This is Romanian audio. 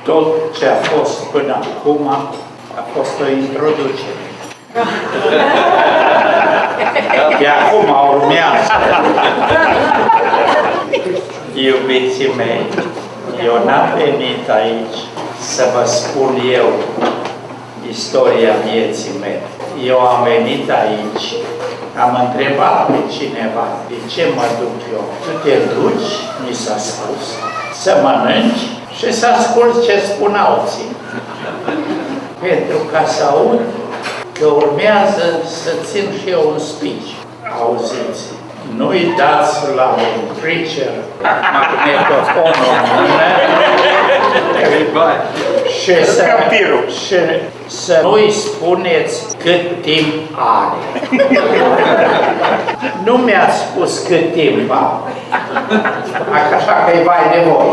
Tot ce a fost până acum a fost o introducere. De acum urmează. Iubiții mei, eu n-am venit aici să vă spun eu istoria vieții mele. Eu am venit aici, am întrebat pe cineva, de ce mă duc eu? Tu te duci, mi s-a spus, să mănânci și să asculți ce spun alții. Pentru ca să aud că urmează să țin și eu un speech. Auziți, nu-i dați la un preacher magnetofonul în mână și să nu-i spuneți cât timp are. Nu mi-ați spus cât timp are, așa că-i vai de voi.